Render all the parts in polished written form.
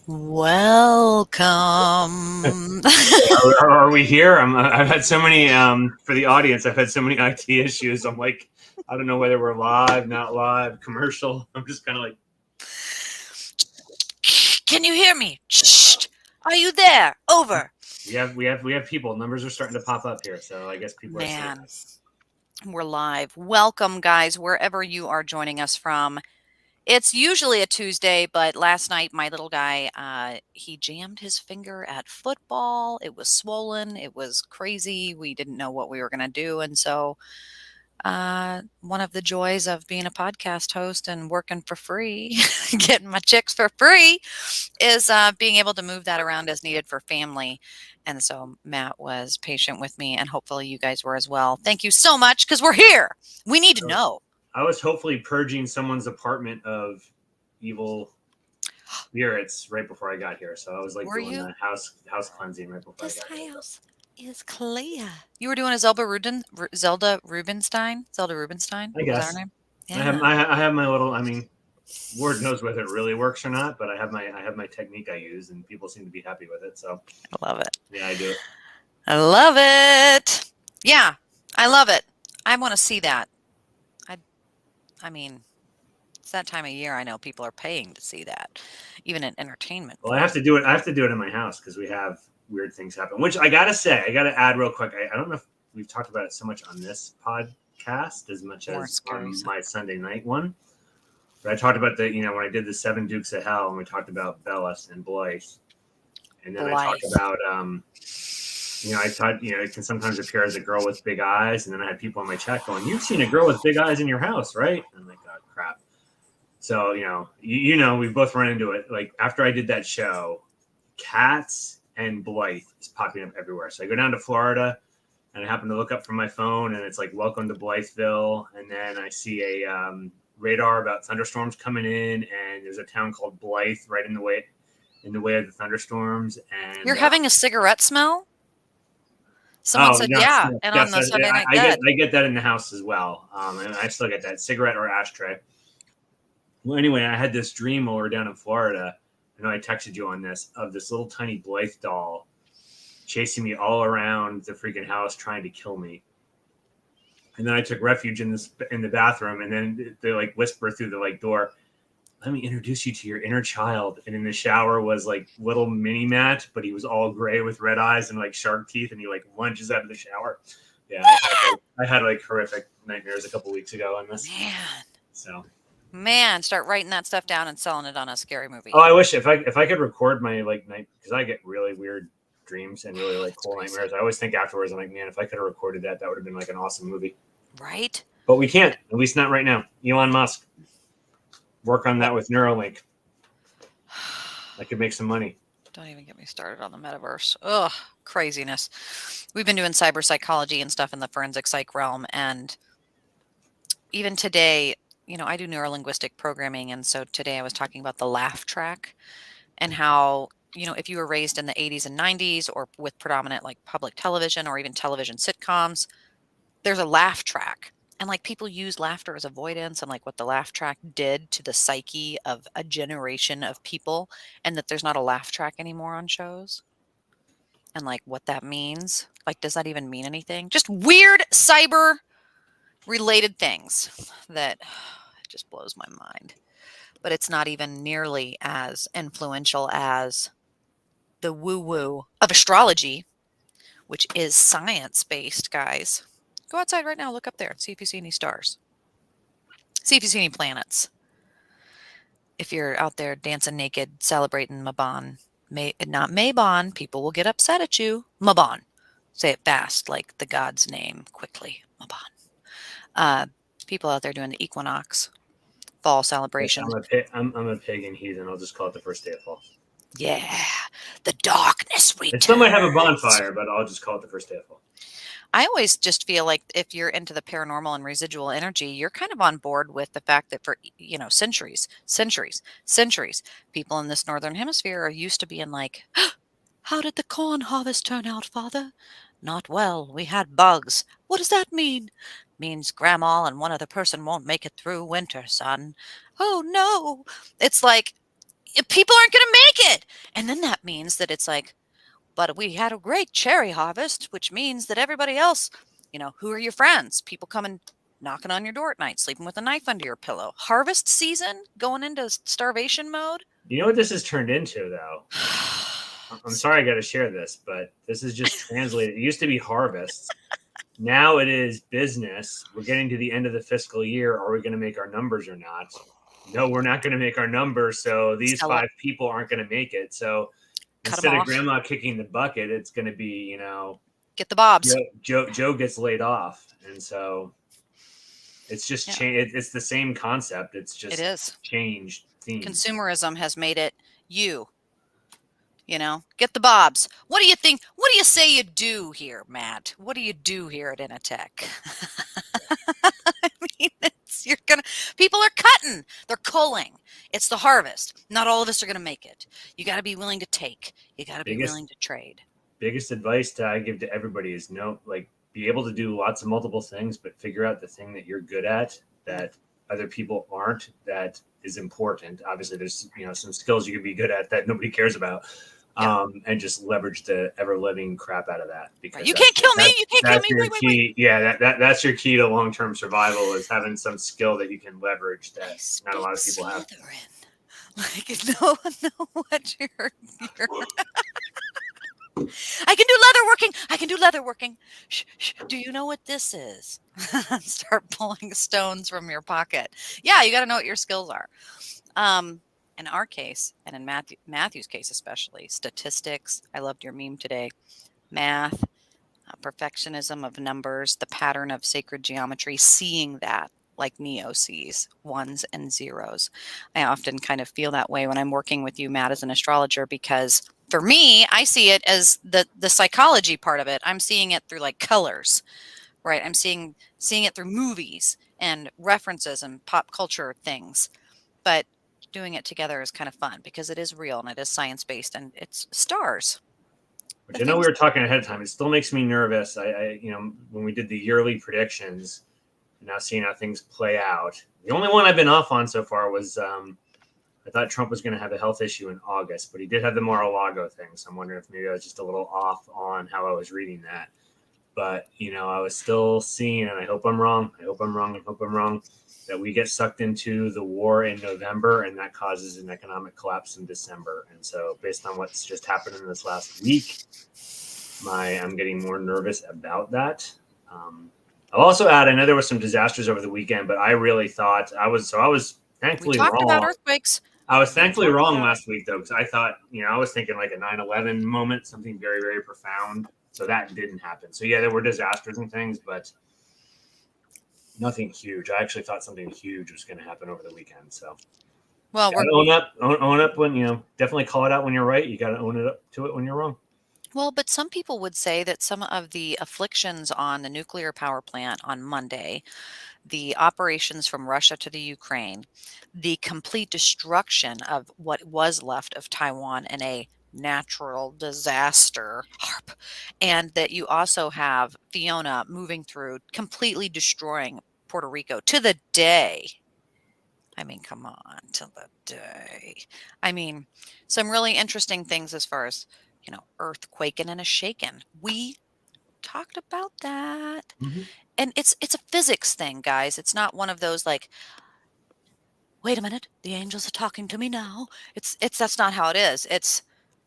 Welcome. Are we here? I've had so many for the audience. I've had so many IT issues. I'm like, I don't know whether we're live, not live, commercial. I'm just kind of like, Can you hear me? Shh. Are you there? Over. we have people. Numbers are starting to pop up here, so I guess people are seeing Man, us. we're live. Welcome, guys, wherever you are joining us from. It's usually a Tuesday, but last night my little guy, he jammed his finger at football. It was swollen. It was crazy. We didn't know what we were going to do, and so one of the joys of being a podcast host and working for free, getting my chicks for free, is being able to move that around as needed for family. And so Matt was patient with me, and hopefully you guys were as well. Thank you so much because we're here. We need to know. I was hopefully purging someone's apartment of evil spirits right before I got here, so I was like Were doing you? the house cleansing right before I This got here. house is clear. You were doing a Zelda Rubinstein? Zelda Rubinstein? I Was that her guess name? I have Yeah. I have my little. I mean, Word knows whether it really works or not, but I have my technique I use, and people seem to be happy with it. So I love it. yeah, I do it. I love it. Yeah, I love it. I want to see that. I I mean, it's that time of year. I know people are paying to see that, even in entertainment Well, I have form. to do it. I have to do it in my house because we have weird things happen. Which I gotta say, I gotta add real quick. I don't know if we've talked about it so much on this podcast as much More as scary on stuff. my Sunday night one. But I talked about when I did the Seven Dukes of Hell, and we talked about Bellis and Blythe, and then I talked Blythe. about I thought it can sometimes appear as a girl with big eyes, and then I had people in my chat going, "You've seen a girl with big eyes in your house, right?" And I'm like, "Oh crap." So we both run into it. Like after I did that show, cats and Blythe is popping up everywhere. So I go down to Florida, and I happen to look up from my phone, and it's like "Welcome to Blytheville," and then I see a radar about thunderstorms coming in, and there's a town called Blythe right in the way of the thunderstorms, You're and having a cigarette smell? Someone oh said, yes, yeah. yes, And on yes. the Sunday I, Night I get Dead. I get that in the house as well, and I still get that cigarette or ashtray. Well, anyway, I had this dream while we were down in Florida. I know I texted you on this of this little tiny Blythe doll chasing me all around the freaking house trying to kill me. And then I took refuge in the bathroom, and then they like whisper through the like door, "Let me introduce you to your inner child." And in the shower was like little mini Matt, but he was all gray with red eyes and like shark teeth, and he like lunges out of the shower. Yeah, I had horrific nightmares a couple weeks ago on this. Man, So, man, start writing that stuff down and selling it on a scary movie. oh, I wish if I could record my like night because I get really weird dreams and really like That's cool crazy. nightmares. I always think afterwards, I'm like, man, if I could have recorded that, that would have been like an awesome movie. Right? But we can't, at least not right now. Elon Musk, work on that What? with Neuralink. I could make some money. Don't even get me started on the metaverse. Ugh, craziness. We've been doing cyber psychology and stuff in the forensic psych realm. And even today, I do neurolinguistic programming. And so today I was talking about the laugh track and how, if you were raised in the 80s and 90s or with predominant like public television or even television sitcoms, there's a laugh track. And like people use laughter as avoidance and like what the laugh track did to the psyche of a generation of people, and that there's not a laugh track anymore on shows and like what that means. Like, does that even mean anything? Just weird cyber related things that it just blows my mind. But it's not even nearly as influential as the woo woo of astrology, which is science based, guys. Go outside right now, look up there and see if you see any stars. See if you see any planets. If you're out there dancing naked, celebrating Mabon, not Mabon, people will get upset at you. Mabon. Say it fast, like the god's name, quickly. Mabon. Uh, People out there doing the equinox, fall celebrations. I'm a pagan heathen. I'll just call it the first day of fall. Yeah, the darkness I still might have a returns. bonfire, but I'll just call it the first day of fall. I always just feel like if you're into the paranormal and residual energy, you're kind of on board with the fact that for, centuries, people in this northern hemisphere are used to being like, how did the corn harvest turn out, Father? Not well. We had bugs. What does that mean? Means grandma and one other person won't make it through winter, son. Oh no. It's like people aren't going to make it. And then that means that it's like, but we had a great cherry harvest, which means that everybody else, who are your friends? People coming knocking on your door at night, sleeping with a knife under your pillow. Harvest season, going into starvation mode. You know what this has turned into, though? I'm sorry I got to share this, but this is just translated. It used to be harvest. Now it is business. We're getting to the end of the fiscal year. Are we going to make our numbers or not? No, we're not going to make our numbers. So these Sell it. 5 people aren't going to make it. So Cut them instead of off. grandma kicking the bucket, it's going to be, Get the bobs. Joe gets laid off. And so it's just Yeah, changed. It's the same concept. It's it just is. changed themes. Consumerism has made it get the bobs. What do you think? What do you say you do here, Matt? What do you do here at Initech? I mean, people are cutting, they're culling. It's the harvest. Not all of us are going to make it. You got to be willing to take. You got to be willing to trade. Biggest advice I give to everybody is be able to do lots of multiple things, but figure out the thing that you're good at that other people aren't, that is important. Obviously there's, some skills you can be good at that nobody cares about. Yeah. And just leverage the ever living crap out of that, because you can't kill me. You can't kill me. Wait. Yeah, that's your key to long-term survival, is having some skill that you can leverage that not a lot of people have. Like, no, what you're I can do leather working. I can do leather working. Shh. Do you know what this is? Start pulling stones from your pocket. Yeah, you got to know what your skills are. In our case, and in Matthew's case especially, statistics. I loved your meme today. Math, perfectionism of numbers, the pattern of sacred geometry, seeing that like Neo sees ones and zeros. I often kind of feel that way when I'm working with you, Matt, as an astrologer, because for me, I see it as the psychology part of it. I'm seeing it through like colors, right? I'm seeing it through movies and references and pop culture things. But doing it together is kind of fun because it is real and it is science-based and it's stars. Which I know we were talking ahead of time. It still makes me nervous. I when we did the yearly predictions, now seeing how things play out. The only one I've been off on so far was I thought Trump was going to have a health issue in August, but he did have the Mar-a-Lago thing. So I'm wondering if maybe I was just a little off on how I was reading that. But, I was still seeing, and I hope I'm wrong. I hope I'm wrong, that we get sucked into the war in November, and that causes an economic collapse in December. And so based on what's just happened in this last week, I'm getting more nervous about that. I'll also add, I know there was some disasters over the weekend, but I really thought I was thankfully wrong. We talked about earthquakes. I was thankfully wrong last week, though, because I thought, I was thinking like a 9/11 moment, something very, very profound. So that didn't happen. So yeah, there were disasters and things, but nothing huge. I actually thought something huge was going to happen over the weekend. So, well, we're own up when definitely call it out when you're right. You got to own it up to it when you're wrong. Well, but some people would say that some of the afflictions on the nuclear power plant on Monday, the operations from Russia to the Ukraine, the complete destruction of what was left of Taiwan in a natural disaster, and that you also have Fiona moving through, completely destroying Puerto Rico to the day. I mean, come on, to the day. I mean, some really interesting things as far as, earthquaking and a shaking. We talked about that. Mm-hmm. And it's a physics thing, guys. It's not one of those like, wait a minute, the angels are talking to me now. That's not how it is. It's,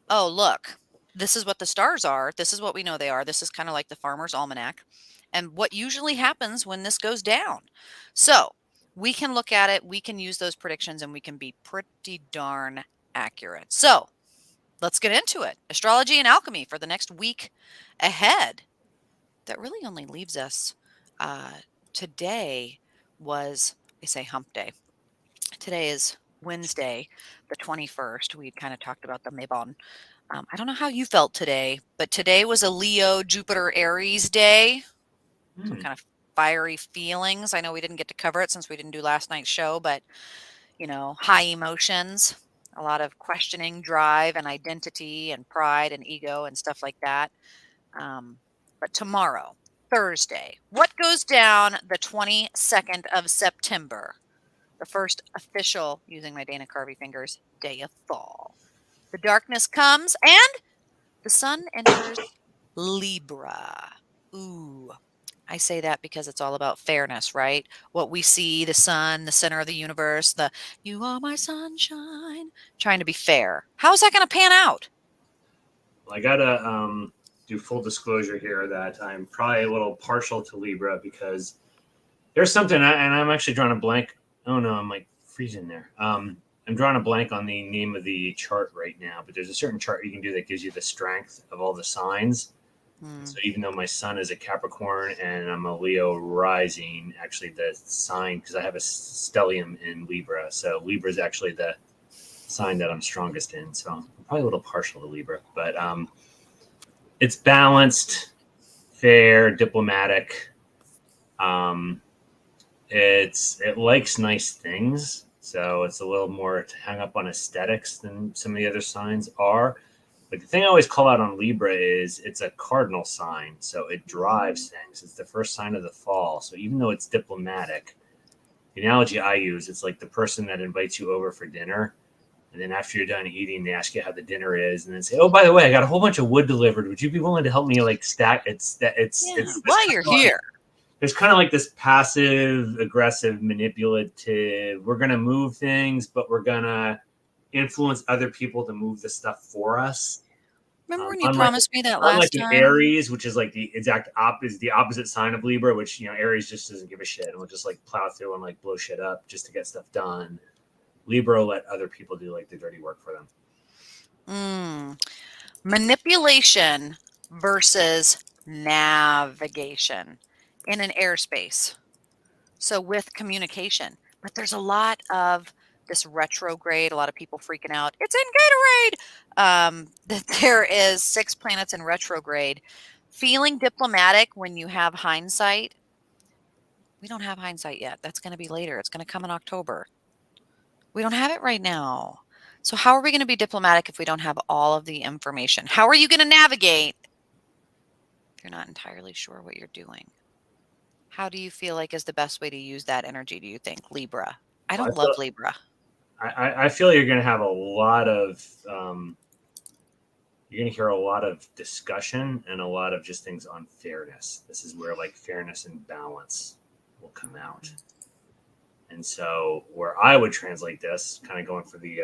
oh, look, this is what the stars are. This is what we know they are. This is kind of like the farmer's almanac. And what usually happens when this goes down. So we can look at it, we can use those predictions, and we can be pretty darn accurate. So let's get into it. Astrology and alchemy for the next week ahead. That really only leaves us today was, they say hump day. Today is Wednesday, the 21st. We kind of talked about the Mabon. I don't know how you felt today, but today was a Leo, Jupiter, Aries day. Some kind of fiery feelings. I know we didn't get to cover it since we didn't do last night's show, but, high emotions, a lot of questioning, drive, and identity, and pride, and ego, and stuff like that. But tomorrow, Thursday, what goes down the 22nd of September? The first official, using my Dana Carvey fingers, day of fall. The darkness comes and the sun enters Libra. Ooh, I say that because it's all about fairness, right? What we see, the sun, the center of the universe, the you are my sunshine, trying to be fair. How's that going to pan out? I gotta do full disclosure here that I'm probably a little partial to Libra because there's something, and I'm actually drawing a blank. Oh no, I'm like freezing there. I'm drawing a blank on the name of the chart right now, but there's a certain chart you can do that gives you the strength of all the signs. Hmm. So even though my sun is a Capricorn and I'm a Leo rising, actually the sign, because I have a stellium in Libra, so Libra is actually the sign that I'm strongest in. So I'm probably a little partial to Libra, but it's balanced, fair, diplomatic. Um, it likes nice things, so it's a little more hung up on aesthetics than some of the other signs are. But the thing I always call out on Libra is it's a cardinal sign, so it drives things. It's the first sign of the fall. So even though it's diplomatic, the analogy I use, it's like the person that invites you over for dinner. And then after you're done eating, they ask you how the dinner is, and then say, "Oh, by the way, I got a whole bunch of wood delivered. Would you be willing to help me like stack?" Yeah, It's this while kind you're of like, here. there's kind of like this passive, aggressive, manipulative. We're gonna move things, but we're gonna influence other people to move the stuff for us. Remember when you Unlike promised me that unlike last an time? Aries, which is like the opposite sign of Libra, which Aries just doesn't give a shit and will just like plow through and like blow shit up just to get stuff done. Libra will let other people do like the dirty work for them. Mm. Manipulation versus navigation in an airspace. So with communication, but there's a lot of this retrograde, a lot of people freaking out. It's in Gatorade. That there is 6 planets in retrograde. Feeling diplomatic when you have hindsight. We don't have hindsight yet. That's going to be later. It's going to come in October. We don't have it right now. So how are we going to be diplomatic if we don't have all of the information? How are you going to navigate if you're not entirely sure what you're doing? How do you feel like is the best way to use that energy, do you think, Libra? I Well, don't love Libra. I feel you're going to have a lot of you're going to hear a lot of discussion and a lot of just things on fairness. This is where like fairness and balance will come out. And so, where I would translate this, kind of going for the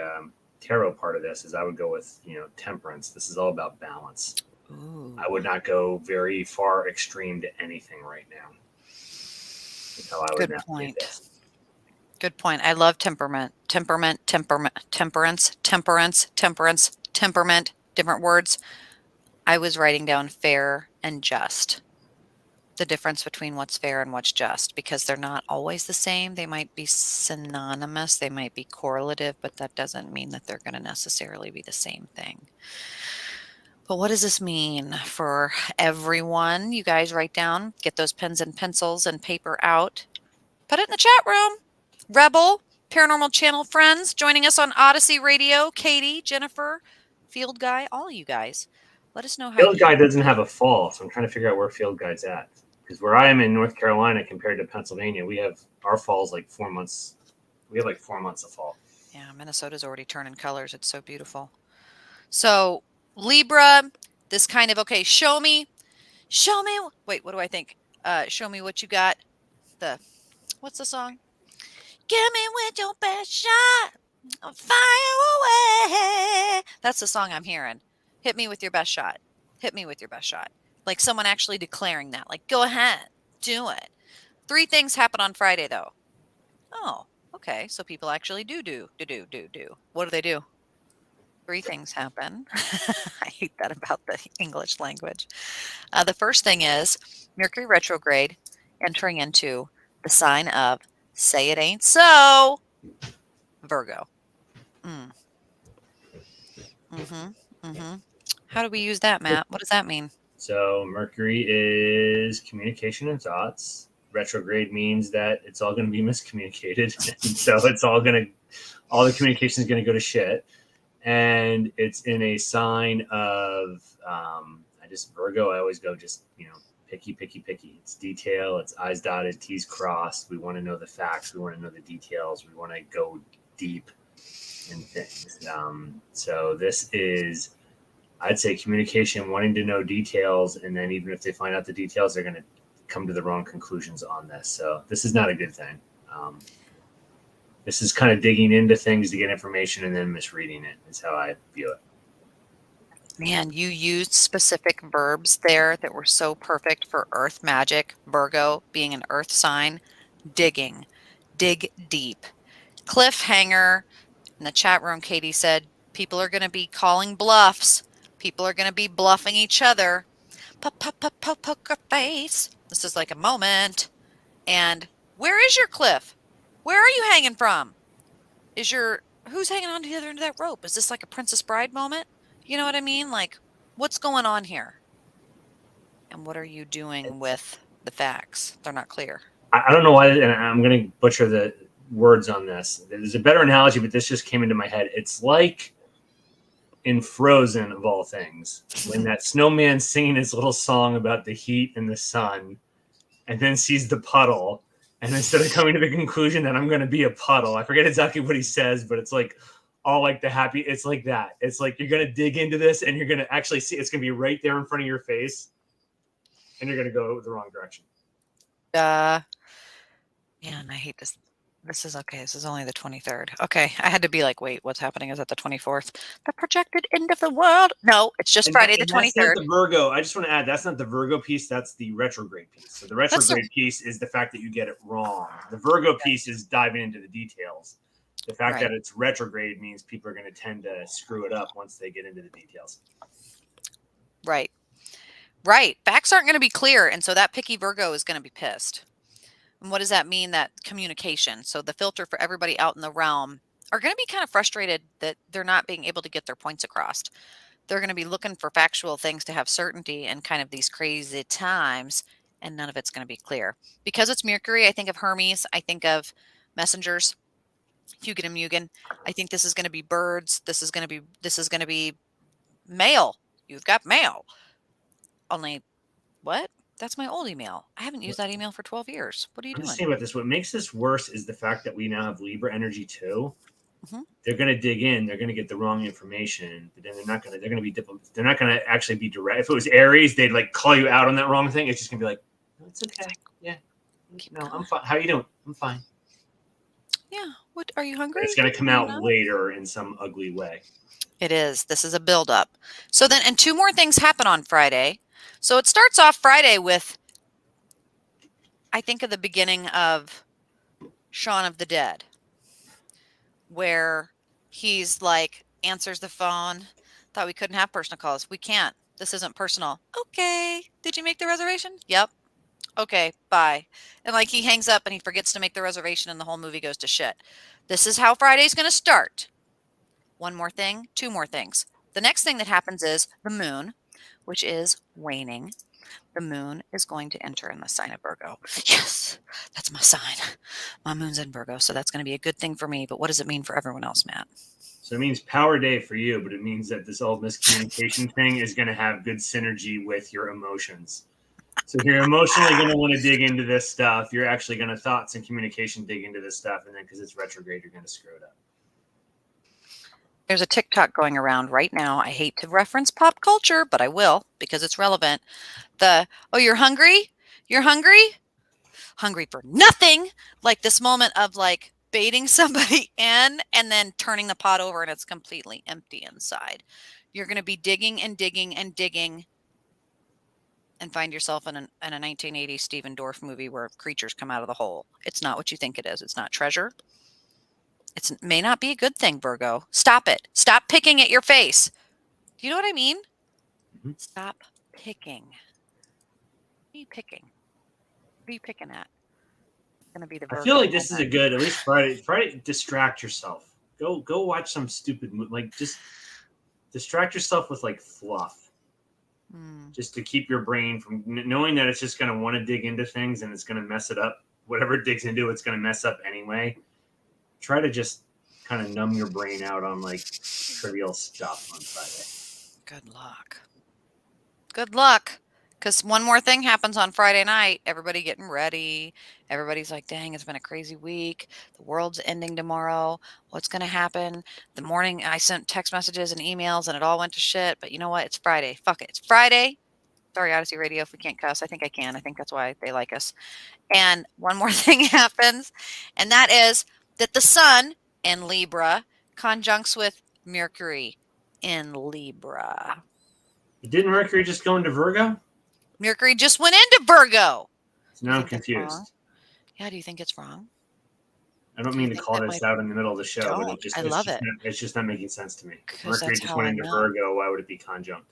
tarot part of this, is I would go with temperance. This is all about balance. Ooh, I would not go very far extreme to anything right now. That's how I would good navigate point. this. Good point. I love temperament. Temperament, different words. I was writing down fair and just. The difference between what's fair and what's just, because they're not always the same. They might be synonymous, they might be correlative, but that doesn't mean that they're going to necessarily be the same thing. But what does this mean for everyone? You guys write down, get those pens and pencils and paper out, put it in the chat room. Rebel, Paranormal Channel friends joining us on Odyssey Radio, Katie, Jennifer, Field Guy, all you guys. Let us know how Field you. Guide doesn't have a fall, so I'm trying to figure out where Field Guide's at. Because where I am in North Carolina compared to Pennsylvania, we have our fall's like 4 months. We have like 4 months of fall. Yeah, Minnesota's already turning colors. It's so beautiful. So, Libra, this kind of, okay, show me, wait, what do I think? Show me what you got. What's the song? Give me with your best shot. Fire away. That's the song I'm hearing. Hit me with your best shot. Hit me with your best shot. Like someone actually declaring that. Like, go ahead, do it. 3 things happen on Friday, though. Oh, okay. So people actually do. What do they do? 3 things happen. I hate that about the English language. The first thing is Mercury retrograde entering into the sign of say it ain't so, Virgo. Mm. Mm-hmm. Mm-hmm. How do we use that, Matt? What does that mean? So Mercury is communication and thoughts. Retrograde means that it's all going to be miscommunicated, and so all the communication is going to go to shit. And it's in a sign of I just Virgo. I always go just picky, picky, picky. It's detail. It's I's dotted, T's crossed. We want to know the facts. We want to know the details. We want to go deep. and things. So this is, I'd say, communication, wanting to know details, and then even if they find out the details, they're going to come to the wrong conclusions on this. So this is not a good thing. This is kind of digging into things to get information and then misreading it, is how I view it. Man, you used specific verbs there that were so perfect for earth magic. Virgo being an earth sign, digging, dig deep. Cliffhanger. In the chat room, Katie said, people are going to be calling bluffs. People are going to be bluffing each other. Poker face. This is like a moment. And where is your cliff? Where are you hanging from? Who's hanging on to the other end of that rope? Is this like a Princess Bride moment? You know what I mean? Like, what's going on here? And what are you doing with the facts? They're not clear. I don't know why, and I'm going to butcher the words on this. There's a better analogy, but this just came into my head. It's like in Frozen, of all things, when that snowman's singing his little song about the heat and the sun, and then sees the puddle, and instead of coming to the conclusion that I'm going to be a puddle, I forget exactly what he says, but it's like all like the happy. It's like that. It's like you're going to dig into this, and you're going to actually see it's going to be right there in front of your face, and you're going to go the wrong direction. Man, I hate this. This is okay. This is only the 23rd. Okay. I had to be like, wait, what's happening? Is that the 24th? The projected end of the world? No, it's just Friday the 23rd. That's not the Virgo. I just want to add, that's not the Virgo piece. That's the retrograde piece. So the retrograde piece is the fact that you get it wrong. The Virgo piece is diving into the details. The fact that it's retrograde means people are going to tend to screw it up once they get into the details. Right. Right. Facts aren't going to be clear. And so that picky Virgo is going to be pissed. And what does that mean? That communication. So the filter for everybody out in the realm are going to be kind of frustrated that they're not being able to get their points across. They're going to be looking for factual things to have certainty in kind of these crazy times, and none of it's going to be clear. Because it's Mercury, I think of Hermes, I think of messengers, Hugin and Mugen. I think this is going to be birds. This is going to be mail. You've got mail. Only what? That's my old email. I haven't used that email for 12 years. What are you doing? I'm just saying about this. What makes this worse is the fact that we now have Libra energy too. Mm-hmm. They're going to dig in. They're going to get the wrong information, but then they're not going to. They're going to be diplomatic. They're not going to actually be direct. If it was Aries, they'd like call you out on that wrong thing. It's just going to be like, no, it's okay. Yeah, no, I'm fine. How are you doing? I'm fine. Yeah. What are you hungry? It's going to come out later in some ugly way. It is. This is a buildup. So then, and two more things happen on Friday. So it starts off Friday with, I think of the beginning of Shaun of the Dead, where he's like, answers the phone. Thought we couldn't have personal calls. We can't. This isn't personal. Okay. Did you make the reservation? Yep. Okay. Bye. And like he hangs up and he forgets to make the reservation and the whole movie goes to shit. This is how Friday's going to start. One more thing, two more things. The next thing that happens is the moon, which is waning. The moon is going to enter in the sign of Virgo. Yes, that's my sign. My moon's in Virgo, so that's going to be a good thing for me. But what does it mean for everyone else, Matt? So it means power day for you, but it means that this old miscommunication thing is going to have good synergy with your emotions. So if you're emotionally going to want to dig into this stuff, you're actually going to thoughts and communication dig into this stuff. And then because it's retrograde, you're going to screw it up. There's a TikTok going around right now. I hate to reference pop culture, but I will because it's relevant. Oh, you're hungry? You're hungry? Hungry for nothing. Like this moment of like baiting somebody in and then turning the pot over and it's completely empty inside. You're going to be digging and digging and digging and find yourself in a 1980s Stephen Dorff movie where creatures come out of the hole. It's not what you think it is. It's not treasure. It may not be a good thing, Virgo. Stop it. Stop picking at your face. Do you know what I mean? Mm-hmm. Stop picking. What are you picking? What are you picking at? It's going to be the Virgo. I feel like this is a good, at least Friday, distract yourself. Go watch some stupid movie. Like just distract yourself with like fluff. Just to keep your brain from knowing that it's just going to want to dig into things and it's going to mess it up. Whatever it digs into, it's going to mess up anyway. Try to just kind of numb your brain out on like trivial stuff on Friday. Good luck. Good luck. Because one more thing happens on Friday night, everybody getting ready. Everybody's like, dang, it's been a crazy week. The world's ending tomorrow. What's going to happen? The morning I sent text messages and emails and it all went to shit. But you know what? It's Friday. Fuck it. It's Friday. Sorry, Odyssey Radio, if we can't cuss. I think I can. I think that's why they like us. And one more thing happens, and that is that the sun in Libra conjuncts with Mercury in Libra. Didn't Mercury just go into Virgo? Mercury just went into Virgo. So now I'm confused. Yeah, do you think it's wrong? I don't Do you mean to think call that this might out in the middle of the show, but don't? I love it. it's just not making sense to me. If 'Cause Mercury that's just how went I into know. Virgo, why would it be conjunct?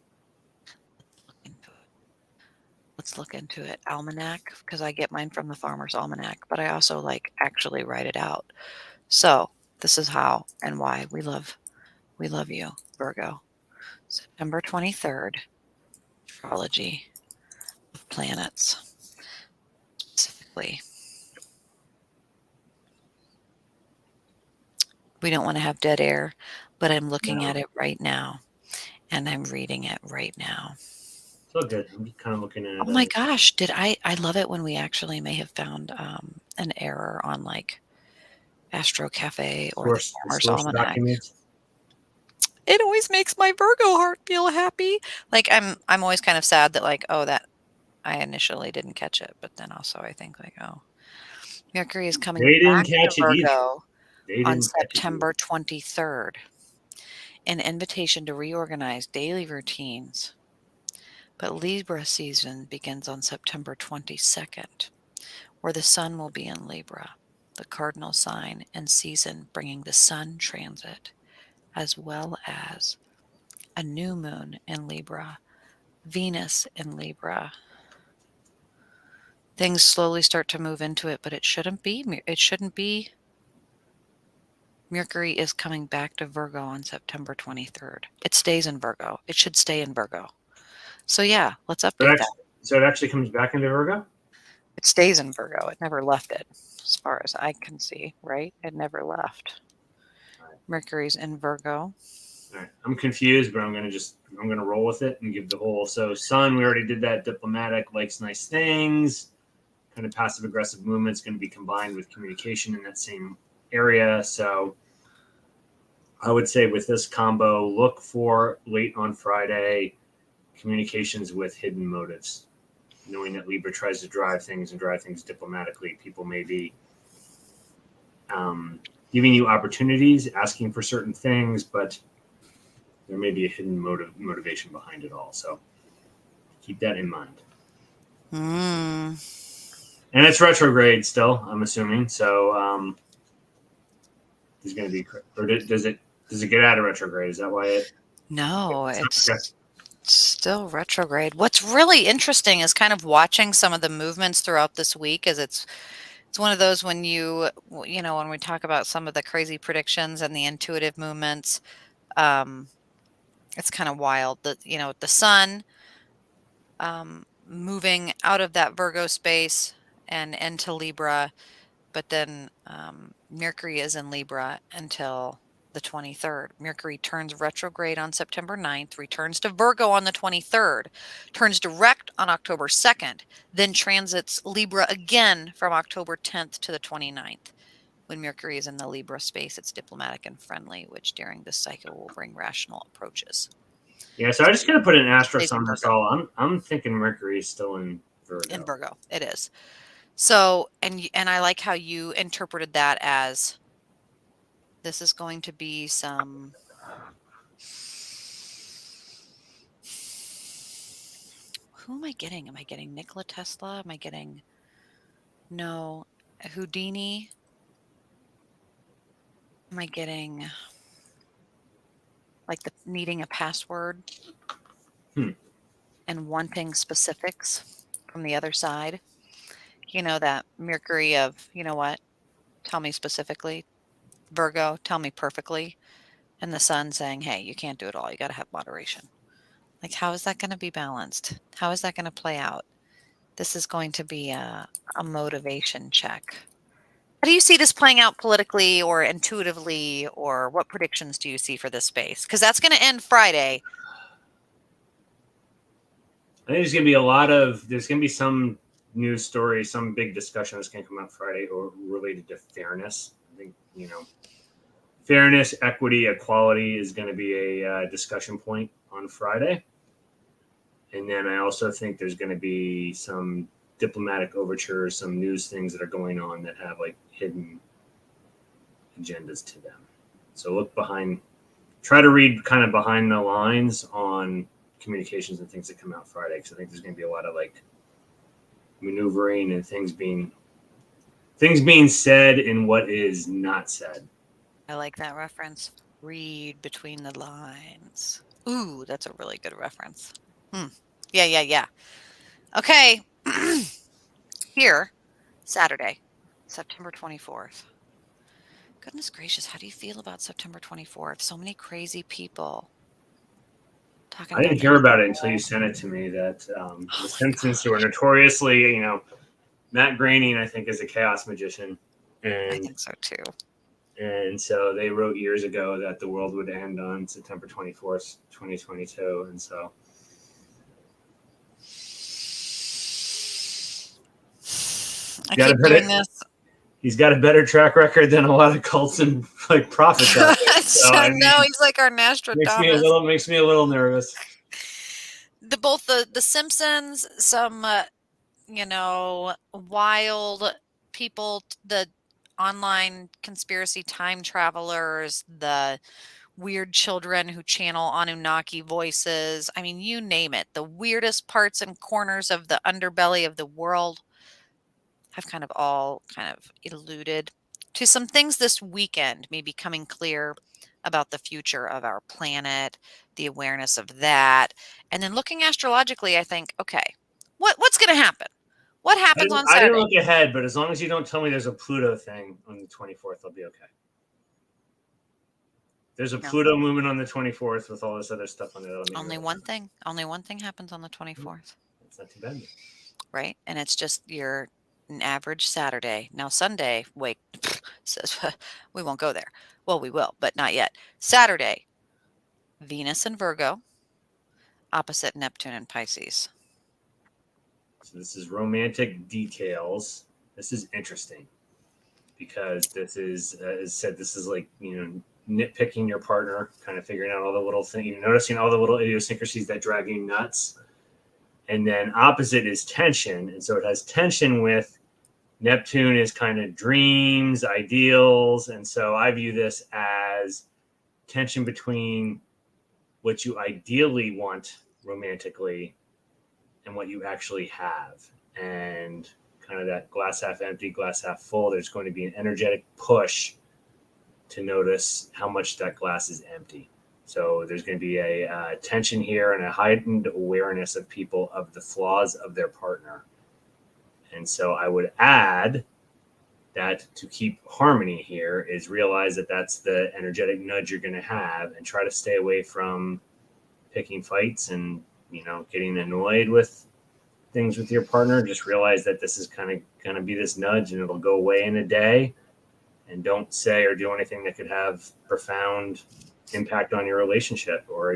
Let's look into it. Almanac, because I get mine from the Farmer's Almanac, but I also like actually write it out. So this is how and why we love you, Virgo. September 23rd, astrology of planets. Specifically, we don't want to have dead air, but I'm looking No. at it right now and I'm reading it right now. So good. I'm kind of looking at it. Oh my gosh, I love it when we actually may have found an error on like Astro Cafe or the Farmer's source Almanac. document. It always makes my Virgo heart feel happy. Like I'm always kind of sad that like, oh, that I initially didn't catch it, but then also I think like, oh, Mercury is coming They didn't back to catch it either. Virgo They on didn't catch it September either. 23rd. An invitation to reorganize daily routines. But Libra season begins on September 22nd, where the sun will be in Libra, the cardinal sign and season, bringing the sun transit, as well as a new moon in Libra, Venus in Libra. Things slowly start to move into it, but it shouldn't be. It shouldn't be. Mercury is coming back to Virgo on September 23rd. It stays in Virgo. It should stay in Virgo. So yeah, let's update that. So it actually comes back into Virgo? It stays in Virgo. It never left it, as far as I can see, right? It never left. Right. Mercury's in Virgo. All right. I'm confused, but I'm gonna roll with it and give the whole. So Sun, we already did that. Diplomatic, likes nice things. Kind of passive aggressive movements going to be combined with communication in that same area. So I would say with this combo, look for late on Friday communications with hidden motives. Knowing that Libra tries to drive things diplomatically, people may be giving you opportunities, asking for certain things, but there may be a hidden motivation behind it all. So keep that in mind. And it's retrograde still, I'm assuming. So there's going to be, or does it get out of retrograde? Is that why it? No, it's still retrograde. What's really interesting is kind of watching some of the movements throughout this week. Is it's one of those when when we talk about some of the crazy predictions and the intuitive movements, it's kind of wild that the sun moving out of that Virgo space and into Libra, but then Mercury is in Libra until the 23rd. Mercury turns retrograde on September 9th, returns to Virgo on the 23rd, turns direct on October 2nd, then transits Libra again from October 10th to the 29th. When Mercury is in the Libra space, it's diplomatic and friendly, which during this cycle will bring rational approaches. Yeah, so I just gotta put an asterisk on this all. I'm thinking Mercury is still in Virgo. In Virgo, it is. So, and I like how you interpreted that as this is going to be some who am I getting? Am I getting Nikola Tesla? Am I getting Houdini? Am I getting like the needing a password and wanting specifics from the other side? That Mercury of, what? Tell me specifically. Virgo, tell me perfectly. And the sun saying, hey, you can't do it all. You got to have moderation. Like, how is that going to be balanced? How is that going to play out? This is going to be a motivation check. How do you see this playing out politically or intuitively, or what predictions do you see for this space? Because that's going to end Friday. I think there's going to be some news story, some big discussion that's going to come out Friday or related to fairness. I think, fairness, equity, equality is going to be a discussion point on Friday. And then I also think there's going to be some diplomatic overtures, some news things that are going on that have like hidden agendas to them. So try to read kind of behind the lines on communications and things that come out Friday, because I think there's going to be a lot of like maneuvering and things being said and what is not said. I like that reference. Read between the lines. Ooh, that's a really good reference. Yeah. Okay. Here, Saturday, September 24th. Goodness gracious, how do you feel about September 24th? So many crazy people talking I about didn't hear about it until you sent it to me. That the Simpsons, who are notoriously, Matt Groening, I think, is a chaos magician, I and think so too. and so they wrote years ago that the world would end on September 24th, 2022, and so. I keep doing this. He's got a better track record than a lot of cults and like prophets out there. So, I know he's like our Nostradamus. Makes me a little nervous. Both the Simpsons, some wild people, the online conspiracy time travelers, the weird children who channel Anunnaki voices. I mean, you name it. The weirdest parts and corners of the underbelly of the world have kind of alluded to some things this weekend, maybe coming clear about the future of our planet, the awareness of that. And then looking astrologically, I think, okay, what's going to happen? What happens on I Saturday? didn't look ahead, but as long as you don't tell me there's a Pluto thing on the 24th, I'll be okay. There's a Pluto movement on the 24th with all this other stuff on it. Only one thing happens on the 24th. It's not too bad. Right? And it's just an average Saturday. Now Sunday, wait, says we won't go there. Well, we will, but not yet. Saturday, Venus and Virgo, opposite Neptune and Pisces. So this is romantic details. This is interesting because this is, as said, this is like, nitpicking your partner, kind of figuring out all the little things, noticing all the little idiosyncrasies that drive you nuts. And then opposite is tension. And so it has tension with Neptune is kind of dreams, ideals. And so I view this as tension between what you ideally want romantically and what you actually have. And kind of that glass half empty, glass half full. There's going to be an energetic push to notice how much that glass is empty. So there's going to be a tension here and a heightened awareness of people of the flaws of their partner. And so I would add that to keep harmony here is realize that that's the energetic nudge you're going to have, and try to stay away from picking fights and, getting annoyed with things with your partner. Just realize that this is kind of going to be this nudge and it'll go away in a day. And don't say or do anything that could have profound impact on your relationship, or,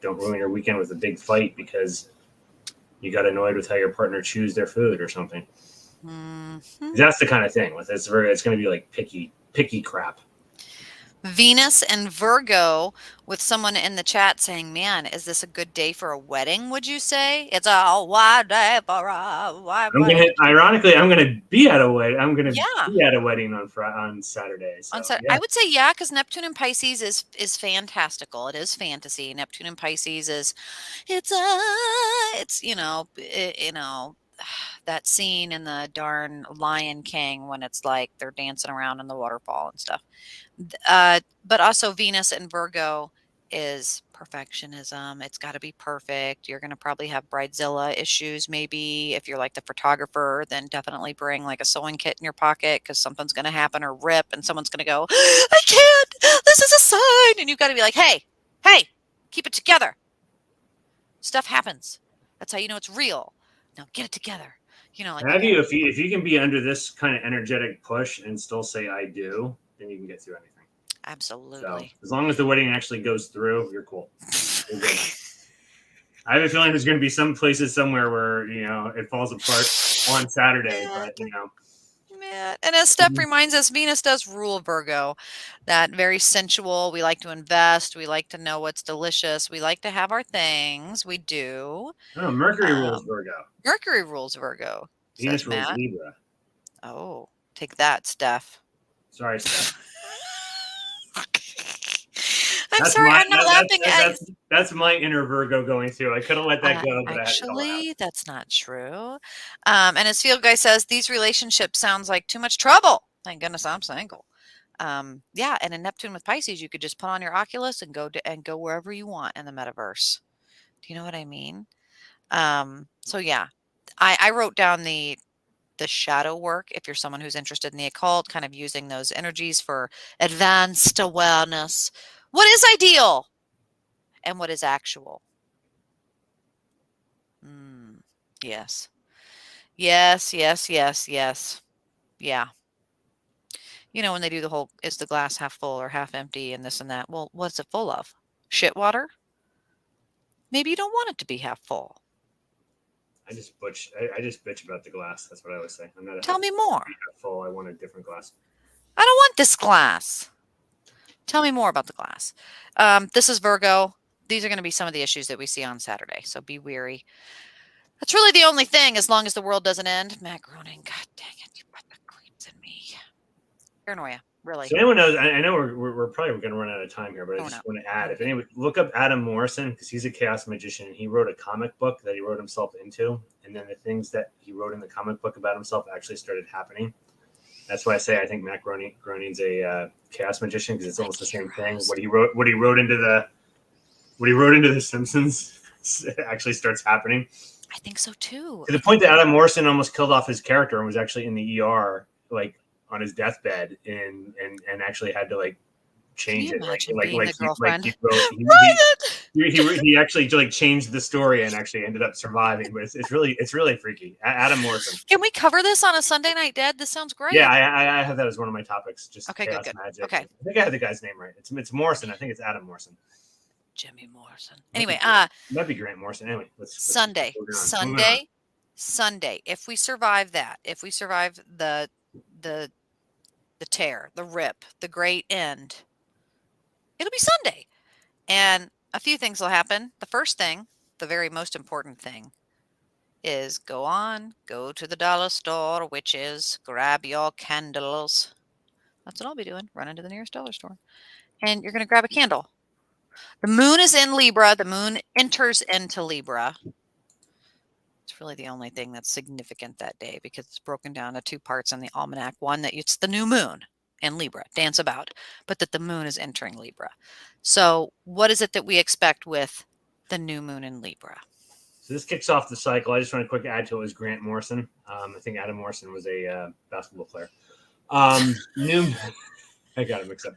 don't ruin your weekend with a big fight because you got annoyed with how your partner chews their food or something. Mm-hmm. That's the kind of thing with this. It's going to be like picky crap. Venus and Virgo, with someone in the chat saying, man, is this a good day for a wedding, would you say? It's a wide day for a wide wedding. Ironically, I'm going to be at a wedding. I'm going to be at a wedding on Saturday. So, I would say, yeah, because Neptune and Pisces is fantastical. It is fantasy. Neptune and Pisces it's that scene in the darn Lion King when it's like they're dancing around in the waterfall and stuff. But also Venus and Virgo is perfectionism. It's got to be perfect. You're going to probably have bridezilla issues. Maybe if you're like the photographer, then definitely bring like a sewing kit in your pocket, because something's going to happen or rip and someone's going to go, I can't, this is a sign. And you've got to be like, hey, keep it together. Stuff happens. That's how you know it's real. Now get it together. If you can be under this kind of energetic push and still say I do, then you can get through anything. Absolutely. So as long as the wedding actually goes through, you're cool. You're good. I have a feeling there's going to be some places somewhere where it falls apart on Saturday, but Man. And as Steph reminds us, Venus does rule Virgo. That very sensual. We like to invest. We like to know what's delicious. We like to have our things. We do. Oh, Mercury rules Virgo. Mercury rules Virgo, Venus says rules Matt. Libra. Oh, take that, Steph. Sorry, Steph. I'm sorry, I'm not laughing at that's my inner Virgo going through. I could have let that go, but actually, that's not true. And as Field Guy says, these relationships sounds like too much trouble. Thank goodness I'm single. Yeah, and in Neptune with Pisces, you could just put on your Oculus and go wherever you want in the metaverse. Do you know what I mean? So yeah, I wrote down the shadow work if you're someone who's interested in the occult, kind of using those energies for advanced awareness. What is ideal and what is actual? Yes. Yes, yes, yes, yes. Yeah. When they do the whole, is the glass half full or half empty and this and that? Well, what's it full of? Shit water? Maybe you don't want it to be half full. I just bitch about the glass. That's what I always say. I'm not Tell me more. full. I want a different glass. I don't want this glass. Tell me more about the glass. This is Virgo. These are going to be some of the issues that we see on Saturday, so be weary. That's really the only thing, as long as the world doesn't end. Matt Groening, god dang it, you put the creeps in me. Paranoia, really. So anyone knows? I know we're probably going to run out of time here, but I just want to add, if anyone look up Adam Morrison, because he's a chaos magician. He wrote a comic book that he wrote himself into, and then the things that he wrote in the comic book about himself actually started happening. That's why I say I think Matt Groening's a chaos magician, because it's almost the same thing. What he wrote into the Simpsons actually starts happening. I think so too. To the point that Adam Morrison almost killed off his character and was actually in the ER, like on his deathbed, and actually had to change it. He actually changed the story and actually ended up surviving. But it's really freaky. Adam Morrison. Can we cover this on a Sunday Night Dead? This sounds great. Yeah, I have that as one of my topics. Just okay, chaos good. magic. Okay, I think I had the guy's name right. It's Morrison. I think it's Adam Morrison. Jimmy Morrison. Anyway, might be Grant Morrison. Anyway, let's Sunday. If we survive that, if we survive the tear, the rip, the great end, it'll be Sunday. And a few things will happen. The first thing, the very most important thing, is go to the dollar store, witches, grab your candles. That's what I'll be doing. Run into the nearest dollar store. And you're going to grab a candle. The moon is in Libra. The moon enters into Libra. It's really the only thing that's significant that day, because it's broken down to two parts in the almanac. One, that it's the new moon in Libra, dance about, but that the moon is entering Libra. So what is it that we expect with the new moon in Libra? So this kicks off the cycle. I just want to quick add to it was Grant Morrison. I think Adam Morrison was a basketball player. I got it mixed up.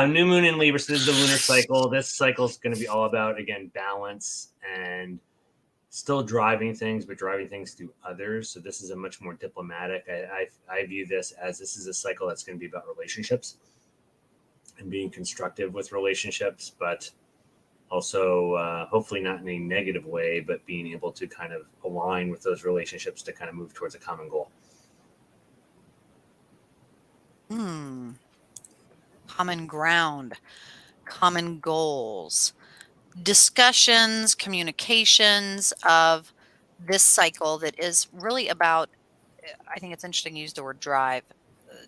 New moon in Libra. So this is the lunar cycle. This cycle is going to be all about, again, balance and still driving things, but driving things through others. So this is a much more diplomatic. I view this is a cycle that's going to be about relationships and being constructive with relationships, but also hopefully not in a negative way, but being able to kind of align with those relationships to kind of move towards a common goal. Common ground, common goals, discussions, communications of this cycle that is really about, I think it's interesting to use the word drive,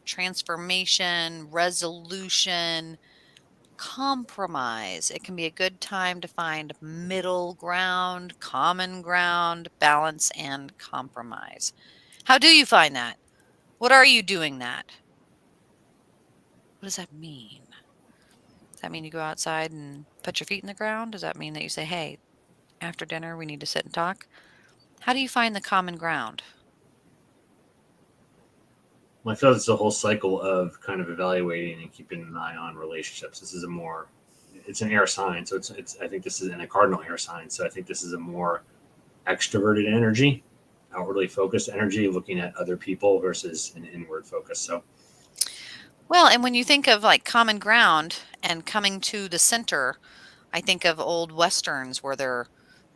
transformation, resolution, compromise. It can be a good time to find middle ground, common ground, balance, and compromise. How do you find that? What are you doing that? What does that mean? Does that mean you go outside and put your feet in the ground? Does that mean that you say, hey, after dinner, we need to sit and talk? How do you find the common ground? Well, I feel it's a whole cycle of kind of evaluating and keeping an eye on relationships. This is it's an air sign. So I think this is in a cardinal air sign. So I think this is a more extroverted energy, outwardly focused energy, looking at other people versus an inward focus. So, well, and when you think of common ground and coming to the center, I think of old Westerns where they're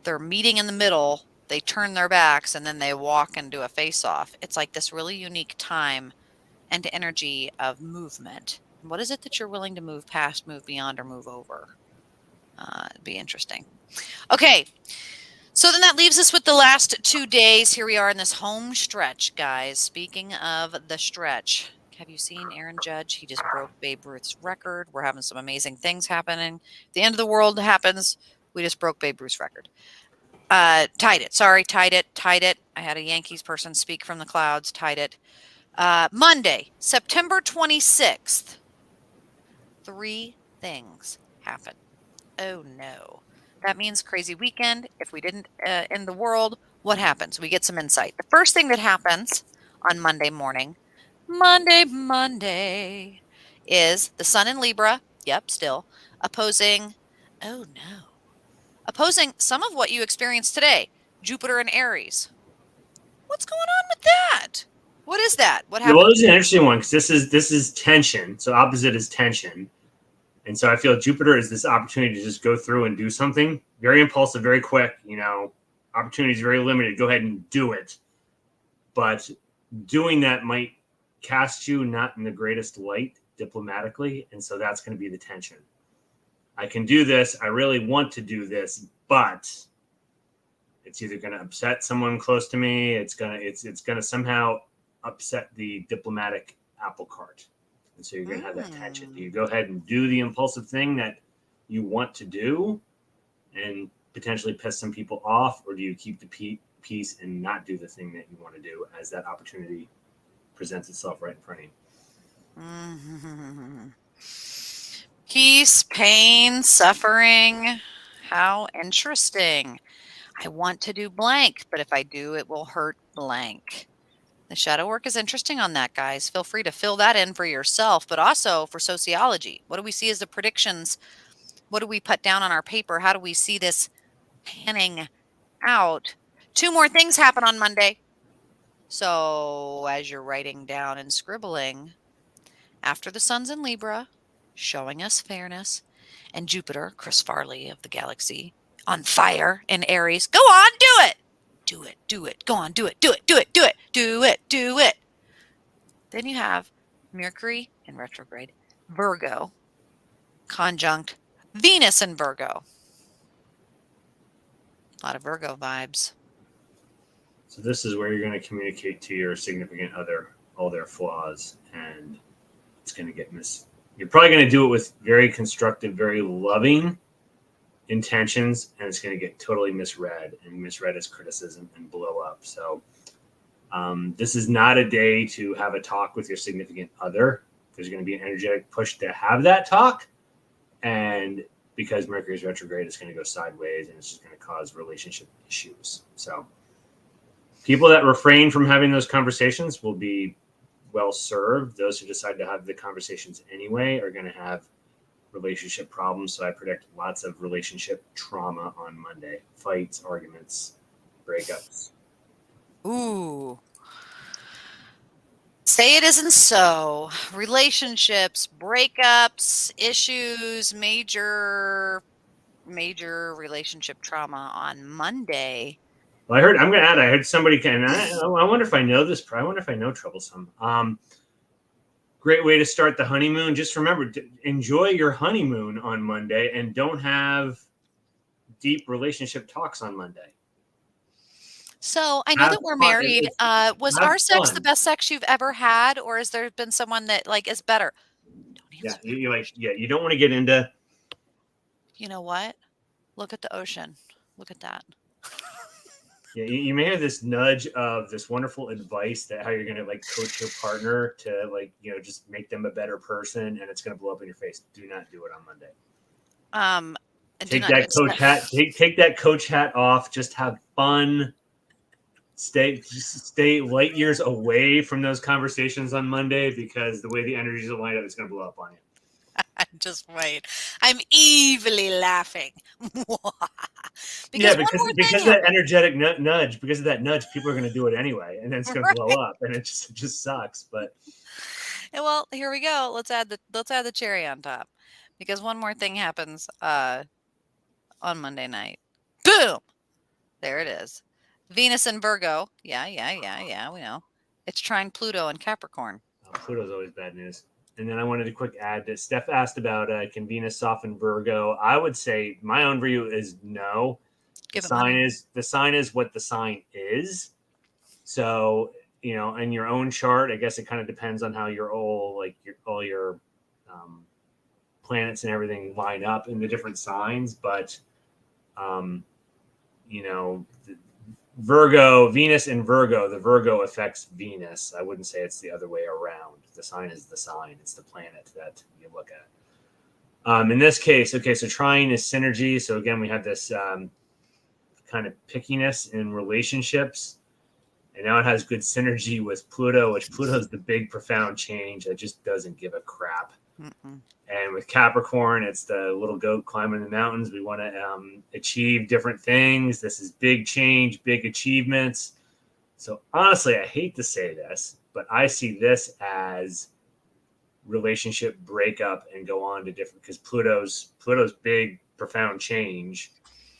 they're meeting in the middle, they turn their backs, and then they walk and do a face-off. It's like this really unique time and energy of movement. What is it that you're willing to move past, move beyond, or move over? It'd be interesting. Okay, so then that leaves us with the last 2 days. Here we are in this home stretch, guys. Speaking of the stretch, have you seen Aaron Judge? He just broke Babe Ruth's record. We're having some amazing things happening. The end of the world happens. We just broke Babe Ruth's record. Tied it. Sorry, tied it. I had a Yankees person speak from the clouds. Tied it. Monday, September 26th. 3 things happen. Oh no. That means crazy weekend. If we didn't end the world, what happens? We get some insight. The first thing that happens on Monday morning, Monday, is the sun in Libra. Yep, still opposing. Oh no. Opposing some of what you experienced today, Jupiter and Aries. What's going on with that? What is that? What Yeah, well, happened? this is an interesting one because this is tension. So opposite is tension, and so I feel Jupiter is this opportunity to just go through and do something very impulsive, very quick. Opportunity is very limited. Go ahead and do it, but doing that might cast you not in the greatest light diplomatically, and so that's going to be the tension. I can do this. I really want to do this, but it's either going to upset someone close to me. It's gonna somehow upset the diplomatic apple cart, and so you're going to have that tension. Do you go ahead and do the impulsive thing that you want to do, and potentially piss some people off, or do you keep the peace and not do the thing that you want to do as that opportunity presents itself right in front of you? Mm-hmm. Peace, pain, suffering. How interesting. I want to do blank, but if I do, it will hurt blank. The shadow work is interesting on that, guys. Feel free to fill that in for yourself, but also for sociology. What do we see as the predictions? What do we put down on our paper? How do we see this panning out? 2 more things happen on Monday. So as you're writing down and scribbling, after the sun's in Libra, showing us fairness, and Jupiter, Chris Farley of the galaxy, on fire in Aries. Go on, do it. Do it, do it. Go on, do it, do it, do it, do it, do it, do it. Then you have Mercury in retrograde, Virgo, conjunct Venus in Virgo. A lot of Virgo vibes. So this is where you're going to communicate to your significant other all their flaws, and it's going to get You're probably going to do it with very constructive, very loving intentions, and it's going to get totally misread as criticism and blow up. So this is not a day to have a talk with your significant other. There's going to be an energetic push to have that talk, and because Mercury's retrograde, it's going to go sideways, and it's just going to cause relationship issues. So people that refrain from having those conversations will be well served. Those who decide to have the conversations anyway are going to have relationship problems. So I predict lots of relationship trauma on Monday: fights, arguments, breakups. Ooh. Say it isn't so. Relationships, breakups, issues, major relationship trauma on Monday. Well, I'm going to add. I heard somebody I wonder if I know this. I wonder if I know Troublesome. Great way to start the honeymoon. Just remember, enjoy your honeymoon on Monday, and don't have deep relationship talks on Monday. So I know that we're married. Was our sex fun. the best sex you've ever had, or has there been someone that is better? Don't answer. You don't want to get into. You know what? Look at the ocean. Look at that. Yeah, you may have this nudge of this wonderful advice that how you're going to coach your partner to just make them a better person, and it's going to blow up in your face. Do not do it on Monday. Take that coach hat. Take that coach hat off. Just have fun. Stay light years away from those conversations on Monday, because the way the energies are lined up, it's going to blow up on you. Just wait. I'm evilly laughing. Because that energetic nudge, because of that nudge, people are going to do it anyway, and then it's going to blow up, and it just sucks. But well, here we go. Let's add the cherry on top, because one more thing happens on Monday night. Boom! There it is. Venus and Virgo. Yeah. We know. It's trine Pluto and Capricorn. Pluto's always bad news. And then I wanted to quick add that Steph asked about can Venus soften Virgo. I would say my own view is no. Give it money. The sign is what the sign is. So in your own chart, I guess it kind of depends on how all your um, planets and everything line up in the different signs. But um, you know, Virgo, Venus and Virgo, the Virgo affects Venus. I wouldn't say it's the other way around. The sign is the sign. It's the planet that you look at. In this case, okay, so trine is synergy. So again, we have this kind of pickiness in relationships. And now it has good synergy with Pluto, which Pluto is the big, profound change that just doesn't give a crap. Mm-mm. And with Capricorn, it's the little goat climbing the mountains. We want to achieve different things. This is big change, big achievements. So honestly, I hate to say this, but I see this as relationship breakup and go on to different, because Pluto's big, profound change.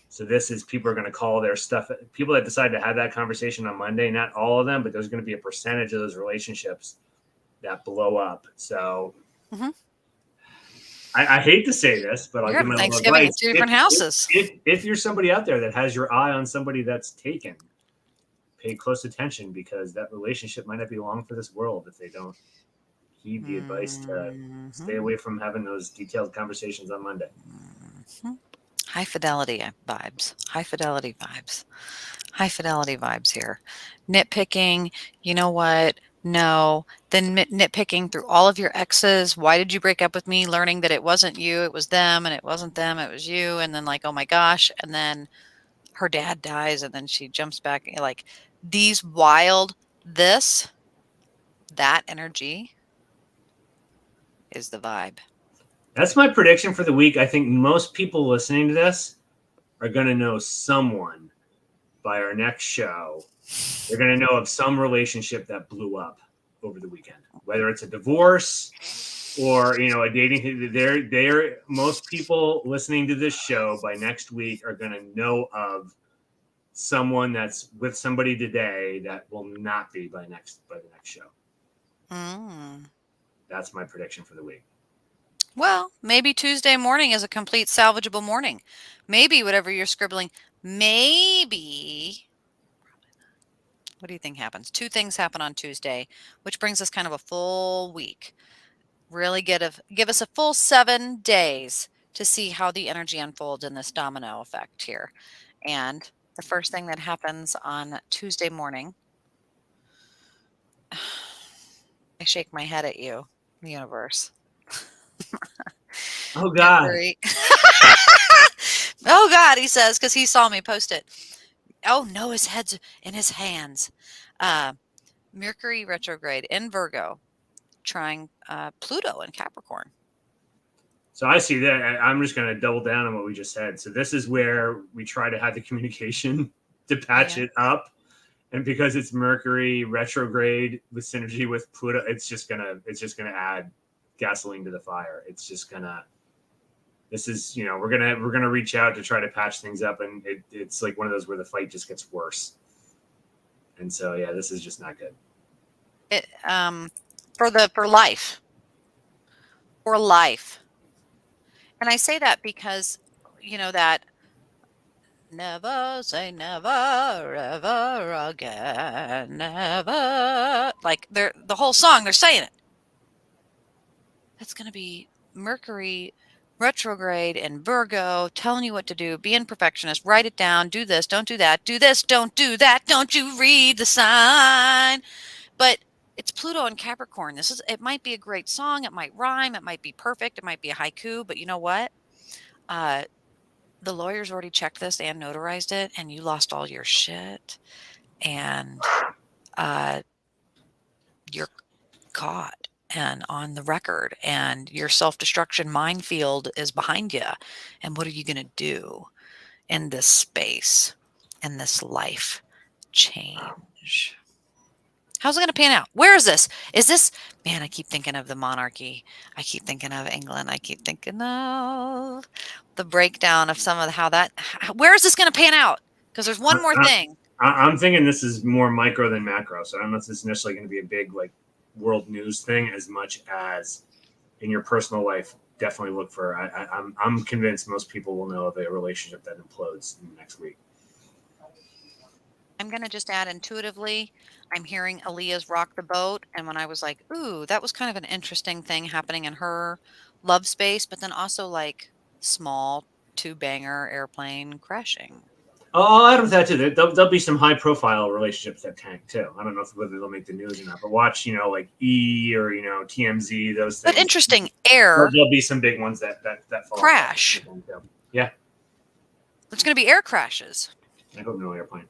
So this is, people are going to call their stuff, people that decide to have that conversation on Monday, not all of them, but there's going to be a percentage of those relationships that blow up. So Mm-hmm. I hate to say this, but I'll You're give having my little Thanksgiving in advice. 2 different houses. If you're somebody out there that has your eye on somebody that's taken, pay close attention, because that relationship might not be long for this world if they don't heed the advice to stay away from having those detailed conversations on Monday. Mm-hmm. High fidelity vibes. High fidelity vibes. High fidelity vibes here. Nitpicking, you know what? No. Then nitpicking through all of your exes. Why did you break up with me? Learning that it wasn't you, it was them, and it wasn't them, it was you. And then, like, oh my gosh. And then her dad dies, and then she jumps back. Like, these wild, that energy is the vibe. That's my prediction for the week. I think most people listening to this are going to know someone by our next show. They're going to know of some relationship that blew up over the weekend, whether it's a divorce or a dating. They're most people listening to this show by next week are going to know of someone that's with somebody today that will not be by the next show. That's my prediction for the week. Well, maybe Tuesday morning is a complete salvageable morning. Maybe whatever you're scribbling, maybe. What do you think happens? 2 things happen on Tuesday, which brings us kind of a full week. Really give us a full 7 days to see how the energy unfolds in this domino effect here. And the first thing that happens on Tuesday morning, I shake my head at you, universe. Oh, God. Oh, God, he says, because he saw me post it. Oh, no, his head's in his hands. Mercury retrograde in Virgo, trying Pluto in Capricorn. So I see that. I'm just going to double down on what we just said. So this is where we try to have the communication to patch it up. And because it's Mercury retrograde with synergy with Pluto, it's just gonna add gasoline to the fire. It's just gonna. This is we're gonna reach out to try to patch things up, and it's like one of those where the fight just gets worse. And so yeah, this is just not good. For life. For life. And I say that because that never say never ever again, never, like the whole song, they're saying it. That's going to be Mercury retrograde in Virgo, telling you what to do, being perfectionist, write it down, do this, don't do that, do this, don't do that, don't you read the sign. But it's Pluto and Capricorn. It might be a great song, it might rhyme, it might be perfect, it might be a haiku, but you know what? The lawyers already checked this and notarized it, and you lost all your shit, and you're caught and on the record, and your self-destruction minefield is behind you. And what are you going to do in this space, in this life change? How's it going to pan out? Where is this? Is this, man, I keep thinking of the monarchy. I keep thinking of England. I keep thinking of the breakdown of some of where is this going to pan out? Because there's one more thing. I'm thinking this is more micro than macro, so I don't know if this is necessarily going to be a big like world news thing as much as in your personal life. Definitely look for. I'm convinced most people will know of a relationship that implodes in the next week. I'm going to just add intuitively, I'm hearing Aaliyah's Rock the Boat. And when I was like, ooh, that was kind of an interesting thing happening in her love space, but then also like small two banger airplane crashing. I'll add with that too. There'll be some high profile relationships that tank too. I don't know whether they'll make the news or not, but watch, like E or TMZ, those But things. interesting, air There'll be some big ones that fall crash. apart. Yeah, There's going to be air crashes. I hope no airplane.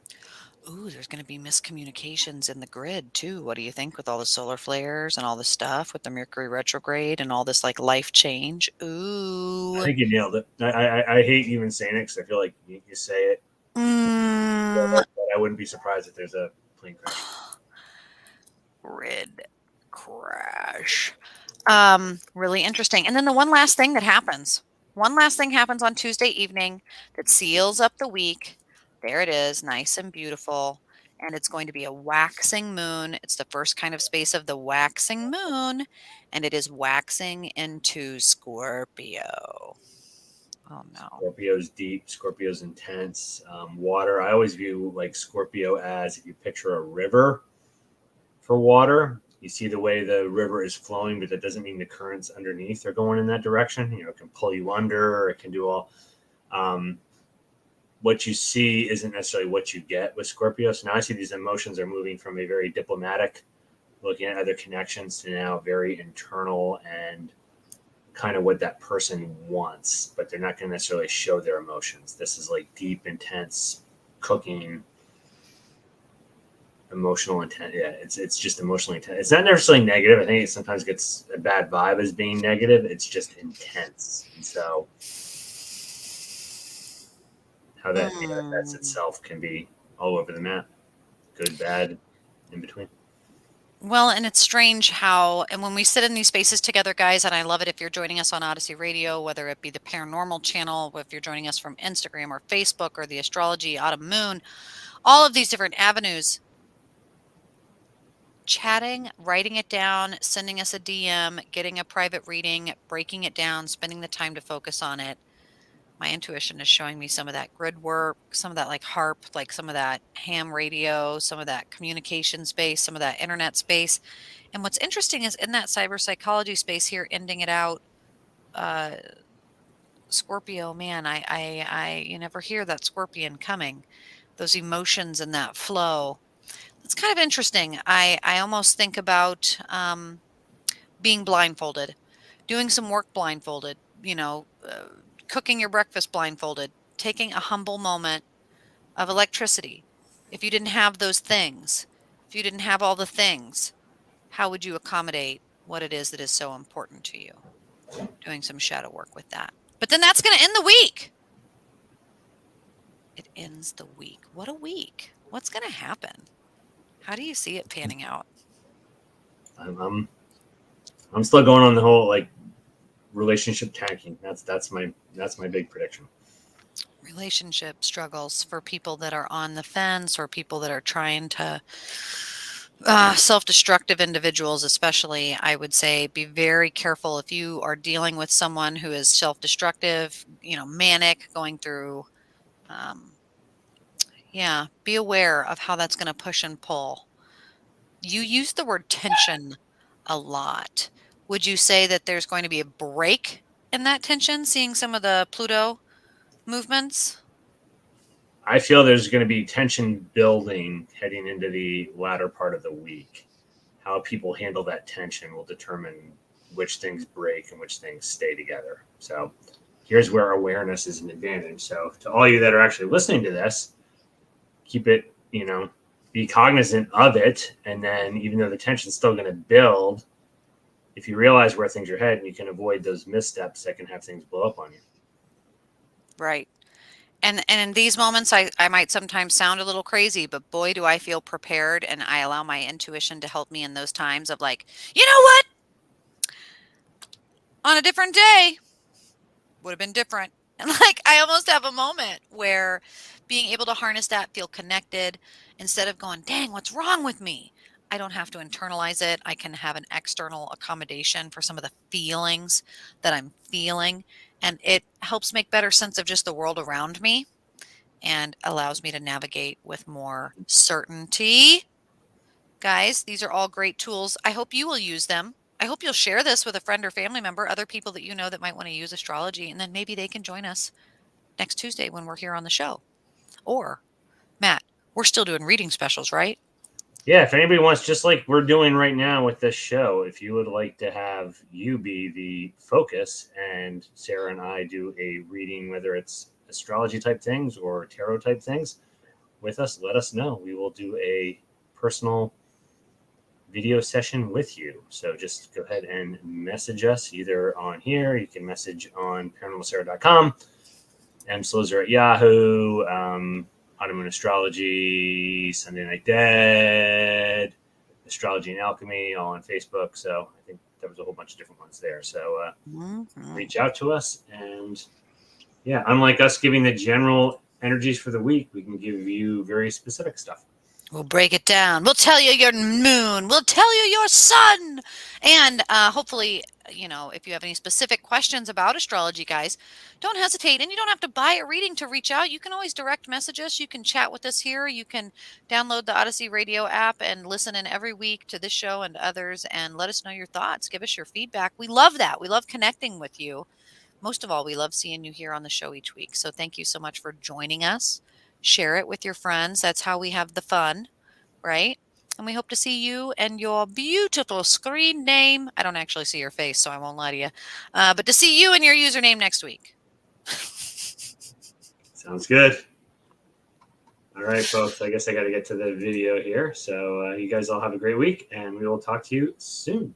Ooh, there's going to be miscommunications in the grid too. What do you think with all the solar flares and all this stuff with the Mercury retrograde and all this like life change? Ooh. I think you nailed it. I hate even saying it because I feel like you say it. But I wouldn't be surprised if there's a plane crash. Grid crash. Really interesting. And then the one last thing happens on Tuesday evening that seals up the week. There it is, nice and beautiful. And it's going to be a waxing moon. It's the first kind of space of the waxing moon, and it is waxing into Scorpio. Oh no. Scorpio's deep. Scorpio's intense. Water. I always view like Scorpio as if you picture a river for water. You see the way the river is flowing, but that doesn't mean the currents underneath are going in that direction. It can pull you under, or it can do all. What you see isn't necessarily what you get with Scorpio. So now I see these emotions are moving from a very diplomatic, looking at other connections, to now very internal and kind of what that person wants, but they're not going to necessarily show their emotions. This is like deep, intense cooking, emotional intent. Yeah, it's just emotionally intense. It's not necessarily negative. I think it sometimes gets a bad vibe as being negative. It's just intense. And so how that manifests itself can be all over the map. Good, bad, in between. Well, and it's strange how, and when we sit in these spaces together, guys, and I love it if you're joining us on Odyssey Radio, whether it be the Paranormal channel, if you're joining us from Instagram or Facebook or the Astrology, Autumn Moon, all of these different avenues, chatting, writing it down, sending us a DM, getting a private reading, breaking it down, spending the time to focus on it. My intuition is showing me some of that grid work, some of that like harp, like some of that ham radio, some of that communication space, some of that internet space. And what's interesting is in that cyber psychology space here, ending it out, Scorpio, man, you never hear that scorpion coming, those emotions and that flow. It's kind of interesting. I almost think about being blindfolded, doing some work blindfolded, cooking your breakfast blindfolded, taking a humble moment of electricity. If you didn't have those things, if you didn't have all the things, how would you accommodate what it is that is so important to you? Doing some shadow work with that. But then that's going to end the week. It ends the week. What a week. What's going to happen? How do you see it panning out? I'm still going on the whole like relationship tanking. That's my big prediction. Relationship struggles for people that are on the fence or people that are trying to self-destructive individuals, especially. I would say be very careful if you are dealing with someone who is self-destructive, manic, going through be aware of how that's going to push and pull. You use the word tension a lot. Would you say that there's going to be a break in that tension, seeing some of the Pluto movements? I feel there's going to be tension building heading into the latter part of the week. How people handle that tension will determine which things break and which things stay together. So here's where awareness is an advantage. So to all you that are actually listening to this, keep it, be cognizant of it. And then even though the tension's still going to build, if you realize where things are heading, you can avoid those missteps that can have things blow up on you. Right. And in these moments, I might sometimes sound a little crazy, but boy, do I feel prepared, and I allow my intuition to help me in those times of like, you know what? On a different day, would have been different. And like, I almost have a moment where being able to harness that, feel connected, instead of going, dang, what's wrong with me? I don't have to internalize it. I can have an external accommodation for some of the feelings that I'm feeling. And it helps make better sense of just the world around me and allows me to navigate with more certainty. Guys, these are all great tools. I hope you will use them. I hope you'll share this with a friend or family member, other people that you know that might want to use astrology, and then maybe they can join us next Tuesday when we're here on the show. Or, Matt, we're still doing reading specials, right? Yeah, if anybody wants, just like we're doing right now with this show, if you would like to have you be the focus and Sarah and I do a reading, whether it's astrology type things or tarot type things with us, let us know. We will do a personal video session with you. So just go ahead and message us either on here. You can message on paranormalsarah.com, Slozer at Yahoo, Autumn Astrology, Sunday Night Dead, Astrology and Alchemy, all on Facebook. So I think there was a whole bunch of different ones there. So reach out to us. And yeah, unlike us giving the general energies for the week, we can give you very specific stuff. We'll break it down. We'll tell you your moon. We'll tell you your sun. And hopefully, if you have any specific questions about astrology, guys, don't hesitate. And you don't have to buy a reading to reach out. You can always direct message us. You can chat with us here. You can download the Odyssey Radio app and listen in every week to this show and others and let us know your thoughts. Give us your feedback. We love that. We love connecting with you. Most of all, we love seeing you here on the show each week. So thank you so much for joining us. Share it with your friends. That's how we have the fun, right? And we hope to see you and your beautiful screen name. I don't actually see your face, so I won't lie to you. But to see you and your username next week. Sounds good. All right, folks. I guess I got to get to the video here. So you guys all have a great week, and we will talk to you soon.